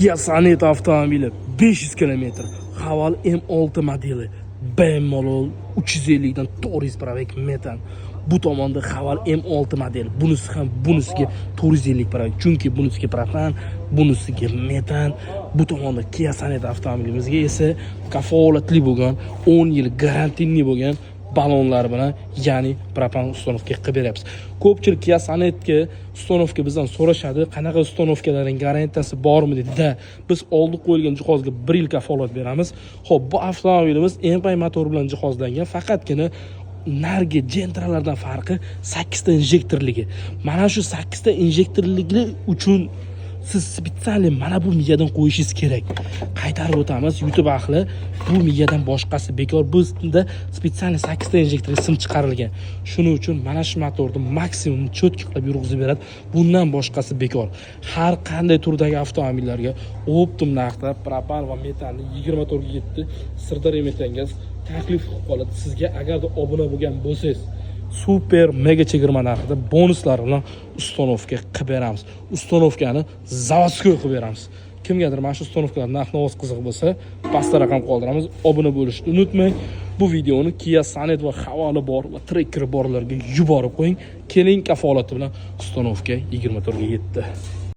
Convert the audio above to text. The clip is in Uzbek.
Kia Sonet avtomobili 500 km. Haval M6 modeli. Bemalol 350 dan 400 pravek metan. Bu tomonda Haval M6 model. Bunisiga 450 pravek. Chunki bunisiga propan, bunisiga metan. Bu tomonda Kia Sonet avtomobilimizga esa kafolatli bo'lgan 10 yil garantiyli bo'lgan balonlar bilan, ya'ni propan uстановка qilib beryapmiz. Ko'pchilik Kia Sonetga uстановка bizdan so'rashadi, qanaqa uстановкаларning garantiyasi bormi dedi-da. Biz oldi qo'yilgan jihozga 1 yil kafolat beramiz. Xo'p, bu avtomobilimiz MPI motor bilan jihozlangan. Faqatgina nargi Gentralardan farqi 8 ta injektorligi. Mana shu 8 ta injektorligi uchun siz spesial mana bu miyadan qo'yishingiz kerak. Qaytarib o'tamiz, YouTube ahli, bu miyadan boshqasi bekor. Bizda spesial 8 ta injektor sim chiqarilgan. Shuning uchun mana shu motorni maksimum cho'tki qilib yurg'izib beradi. Bundan boshqasi bekor. Har qanday turdagi avtomobillarga optim narxda propan va metanni 24 ga 7 Sirdaryo metan gaz taklif qilib qoladi. Sizga agarda obuna bo'lgan bo'lsangiz, super mega chegirma narxida bonuslar bilan uстановка qilib beramiz. Uстановкani zavodskoy qilib beramiz. Kimgadir mana shu uстановkalar narx-navoz qiziq bo'lsa, pastda raqam qoldiramiz. Obuna bo'lishni unutmang. Bu videoni Kia Sonet va havoli bor va Tracker borlarga yuborib qo'ying. Keling kafolati bilan uстановка 24 ga 7.